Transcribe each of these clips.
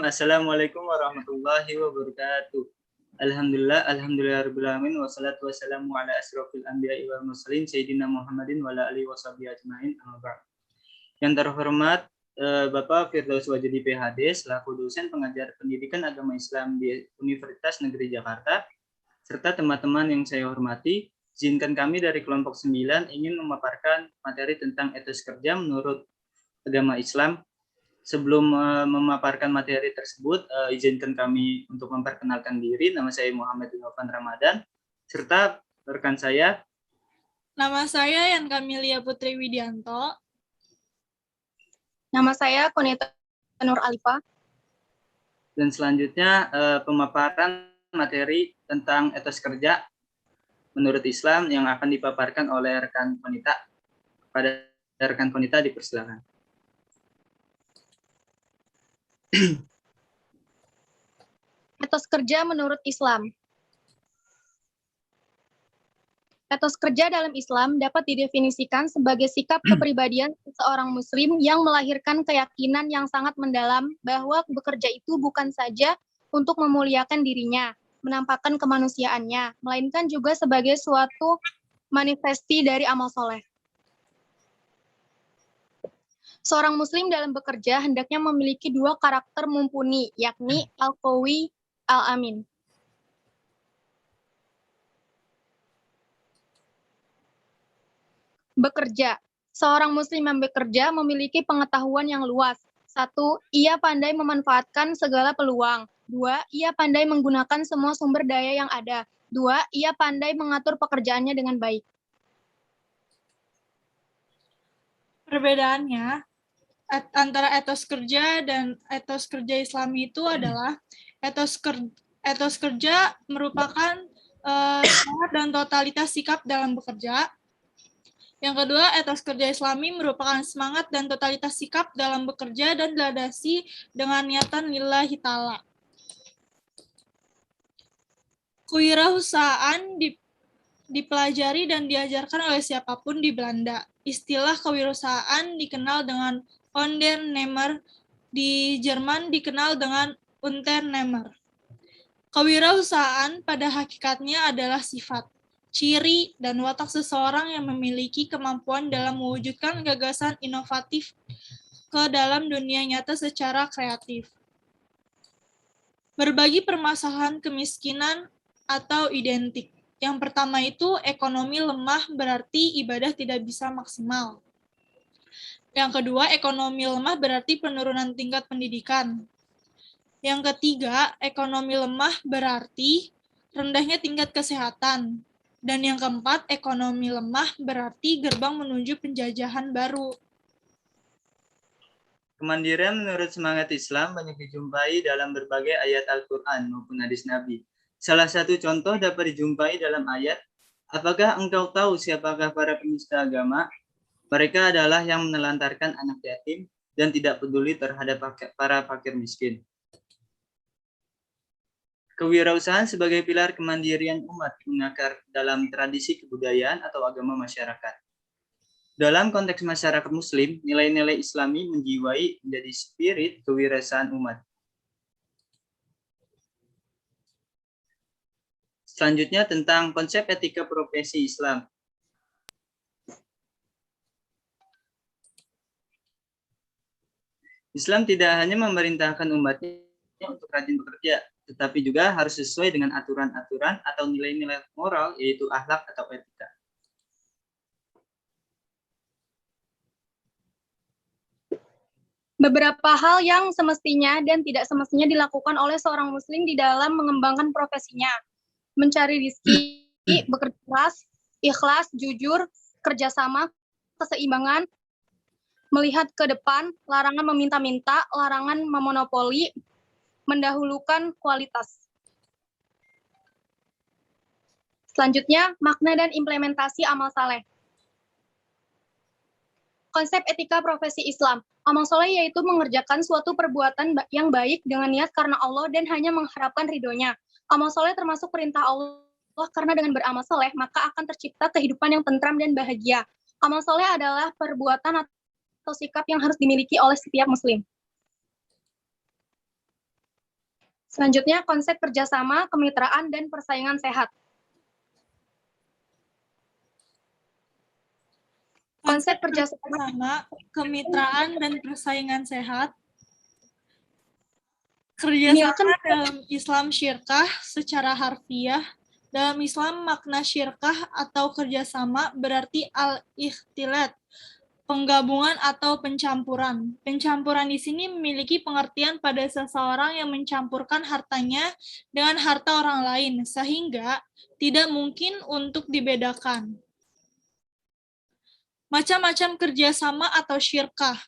Assalamualaikum warahmatullahi wabarakatuh. Alhamdulillahirabbil alamin wassalatu wassalamu ala asrofil anbiya'i wal mursalin sayyidina Muhammadin wa ala alihi washabihi ajmain. Amma ba'd. Yang terhormat Bapak Firdaus Wajidi PhD selaku dosen pengajar pendidikan agama Islam di Universitas Negeri Jakarta, serta teman-teman yang saya hormati, izinkan kami dari kelompok 9 ingin memaparkan materi tentang etos kerja menurut agama Islam. Sebelum memaparkan materi tersebut, izinkan kami untuk memperkenalkan diri. Nama saya Muhammad Ilham Ramadan, serta rekan saya. Nama saya Yan Kamilia Putri Widianto. Nama saya Koneta Nur Alifa. Dan selanjutnya pemaparan materi tentang etos kerja menurut Islam yang akan dipaparkan oleh rekan Konita. Pada rekan Konita dipersilakan. Etos kerja menurut Islam. Etos kerja dalam Islam dapat didefinisikan sebagai sikap kepribadian seorang muslim yang melahirkan keyakinan yang sangat mendalam bahwa bekerja itu bukan saja untuk memuliakan dirinya, menampakkan kemanusiaannya, melainkan juga sebagai suatu manifesti dari amal soleh. Seorang muslim dalam bekerja hendaknya memiliki dua karakter mumpuni, yakni al-qawi, al-amin. Bekerja. Seorang muslim yang bekerja memiliki pengetahuan yang luas. 1. Ia pandai memanfaatkan segala peluang. 2. Ia pandai menggunakan semua sumber daya yang ada. 2. Ia pandai mengatur pekerjaannya dengan baik. Perbedaannya antara etos kerja dan etos kerja Islami itu adalah etos kerja merupakan semangat dan totalitas sikap dalam bekerja. Yang kedua, etos kerja Islami merupakan semangat dan totalitas sikap dalam bekerja dan dilandasi dengan niatan lillahi ta'ala. Kewirausahaan dipelajari dan diajarkan oleh siapapun di Belanda. Istilah kewirausahaan dikenal dengan Ondernemer, di Jerman dikenal dengan Unternehmer. Kewirausahaan pada hakikatnya adalah sifat, ciri, dan watak seseorang yang memiliki kemampuan dalam mewujudkan gagasan inovatif ke dalam dunia nyata secara kreatif. Berbagi permasalahan kemiskinan atau identik. Yang pertama itu ekonomi lemah berarti ibadah tidak bisa maksimal. Yang kedua, ekonomi lemah berarti penurunan tingkat pendidikan. Yang ketiga, ekonomi lemah berarti rendahnya tingkat kesehatan. Dan yang keempat, ekonomi lemah berarti gerbang menuju penjajahan baru. Kemandirian menurut semangat Islam banyak dijumpai dalam berbagai ayat Al-Quran maupun hadis Nabi. Salah satu contoh dapat dijumpai dalam ayat, apakah engkau tahu siapakah para penista agama? Mereka adalah yang menelantarkan anak yatim dan tidak peduli terhadap para fakir miskin. Kewirausahaan sebagai pilar kemandirian umat mengakar dalam tradisi kebudayaan atau agama masyarakat. Dalam konteks masyarakat muslim, nilai-nilai Islami menjiwai menjadi spirit kewirausahaan umat. Selanjutnya tentang konsep etika profesi Islam. Islam tidak hanya memerintahkan umatnya untuk rajin bekerja, tetapi juga harus sesuai dengan aturan-aturan atau nilai-nilai moral, yaitu akhlak atau etika. Beberapa hal yang semestinya dan tidak semestinya dilakukan oleh seorang muslim di dalam mengembangkan profesinya. Mencari rezeki, bekerja keras, ikhlas, jujur, kerjasama, keseimbangan, melihat ke depan, larangan meminta-minta, larangan memonopoli, mendahulukan kualitas. Selanjutnya, makna dan implementasi amal saleh. Konsep etika profesi Islam. Amal soleh yaitu mengerjakan suatu perbuatan yang baik dengan niat karena Allah dan hanya mengharapkan ridhonya. Amal soleh termasuk perintah Allah karena dengan beramal soleh maka akan tercipta kehidupan yang tentram dan bahagia. Amal soleh adalah perbuatan atau sikap yang harus dimiliki oleh setiap muslim. Selanjutnya, konsep kerjasama, kemitraan, dan persaingan sehat. Konsep kerjasama, kemitraan, dan persaingan sehat. Ini Kerjasama dalam Islam syirkah secara harfiah. Dalam Islam makna syirkah atau kerjasama berarti al-ikhtilat, penggabungan atau pencampuran. Pencampuran di sini memiliki pengertian pada seseorang yang mencampurkan hartanya dengan harta orang lain, sehingga tidak mungkin untuk dibedakan. Macam-macam kerjasama atau syirkah.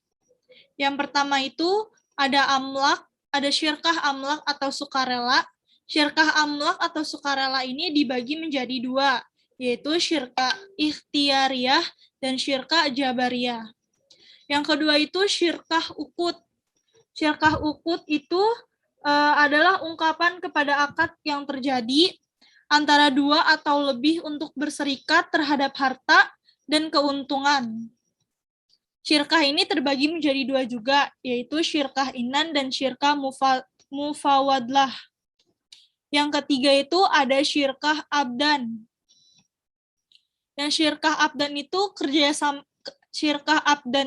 Yang pertama itu ada amlak, ada syirkah amlak atau sukarela. Syirkah amlak atau sukarela ini dibagi menjadi dua, yaitu syirkah ikhtiariyah dan syirkah jabariyah. Yang kedua itu syirkah ukut. Syirkah ukut itu adalah ungkapan kepada akad yang terjadi antara dua atau lebih untuk berserikat terhadap harta dan keuntungan. Syirkah ini terbagi menjadi dua juga, yaitu syirkah inan dan syirkah mufawadlah. Yang ketiga itu ada syirkah abdan. Dan syirkah abdan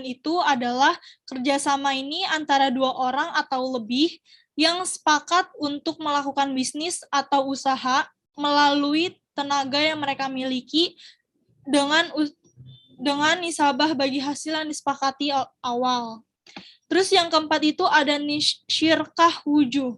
itu adalah kerjasama ini antara dua orang atau lebih yang sepakat untuk melakukan bisnis atau usaha melalui tenaga yang mereka miliki dengan nisabah bagi hasil yang disepakati awal. Terus yang keempat itu ada syirkah wujuh.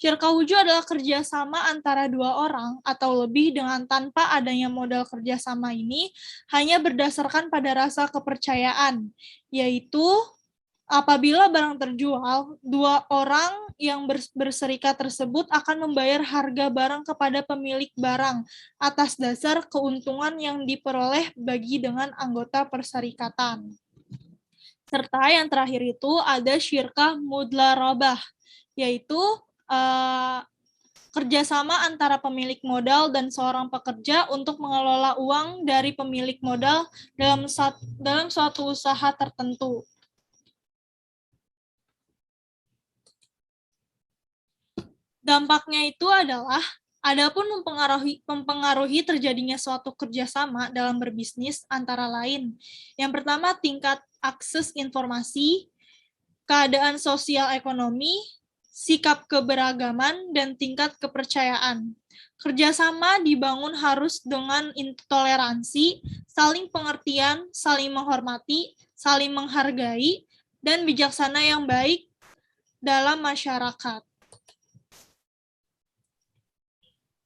Syirkah wujuh adalah kerjasama antara dua orang atau lebih dengan tanpa adanya modal kerjasama ini hanya berdasarkan pada rasa kepercayaan, yaitu apabila barang terjual, dua orang yang berserikat tersebut akan membayar harga barang kepada pemilik barang atas dasar keuntungan yang diperoleh bagi dengan anggota perserikatan. Serta yang terakhir itu ada syirkah mudlarabah, yaitu kerjasama antara pemilik modal dan seorang pekerja untuk mengelola uang dari pemilik modal dalam suatu usaha tertentu. Dampaknya itu adalah, adapun mempengaruhi terjadinya suatu kerjasama dalam berbisnis antara lain. Yang pertama, tingkat akses informasi, keadaan sosial ekonomi, sikap keberagaman, dan tingkat kepercayaan. Kerjasama dibangun harus dengan intoleransi, saling pengertian, saling menghormati, saling menghargai, dan bijaksana yang baik dalam masyarakat.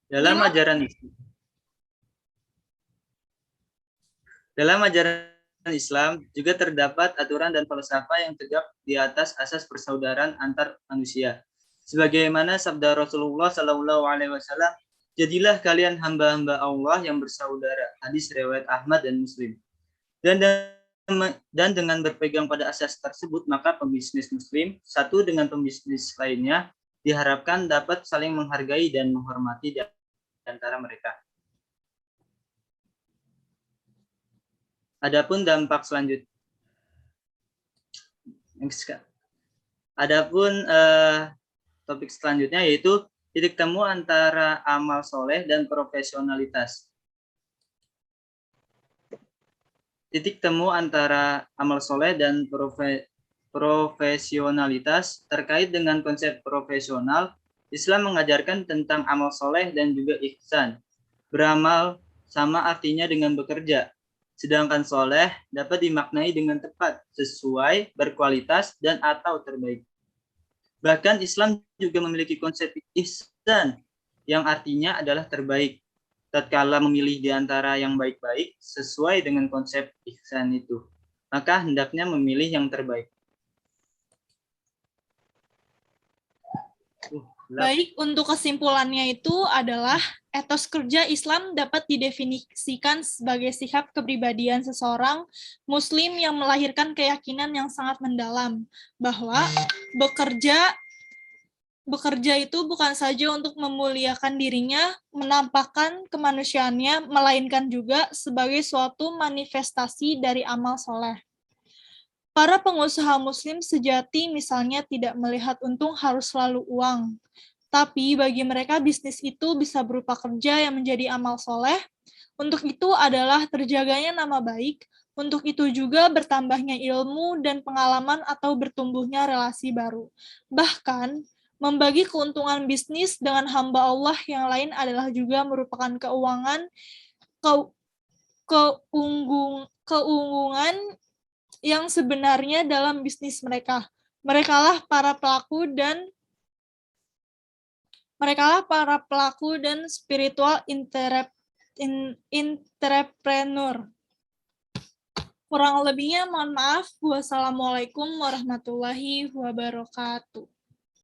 Dalam ajaran Islam juga terdapat aturan dan falsafah yang tegak di atas asas persaudaraan antar manusia. Sebagaimana sabda Rasulullah SAW, jadilah kalian hamba-hamba Allah yang bersaudara. Hadis riwayat Ahmad dan Muslim. Dan dengan berpegang pada asas tersebut, maka pembisnis Muslim satu dengan pembisnis lainnya diharapkan dapat saling menghargai dan menghormati di antara mereka. Adapun dampak selanjutnya, topik selanjutnya yaitu titik temu antara amal soleh dan profesionalitas. Titik temu antara amal soleh dan profesionalitas terkait dengan konsep profesional. Islam mengajarkan tentang amal soleh dan juga ihsan. Beramal sama artinya dengan bekerja. Sedangkan soleh dapat dimaknai dengan tepat, sesuai, berkualitas, dan atau terbaik. Bahkan Islam juga memiliki konsep ihsan, yang artinya adalah terbaik. Tatkala memilih di antara yang baik-baik, sesuai dengan konsep ihsan itu, maka hendaknya memilih yang terbaik. Baik, untuk kesimpulannya itu adalah etos kerja Islam dapat didefinisikan sebagai sikap kepribadian seseorang Muslim yang melahirkan keyakinan yang sangat mendalam bahwa bekerja itu bukan saja untuk memuliakan dirinya, menampakkan kemanusiaannya, melainkan juga sebagai suatu manifestasi dari amal soleh. Para pengusaha muslim sejati misalnya tidak melihat untung harus selalu uang. Tapi bagi mereka bisnis itu bisa berupa kerja yang menjadi amal soleh. Untuk itu adalah terjaganya nama baik. Untuk itu juga bertambahnya ilmu dan pengalaman atau bertumbuhnya relasi baru. Bahkan, membagi keuntungan bisnis dengan hamba Allah yang lain adalah juga merupakan keunggulan yang sebenarnya dalam bisnis mereka. Merekalah para pelaku dan spiritual entrepreneur. Kurang lebihnya mohon maaf. Wassalamualaikum warahmatullahi wabarakatuh.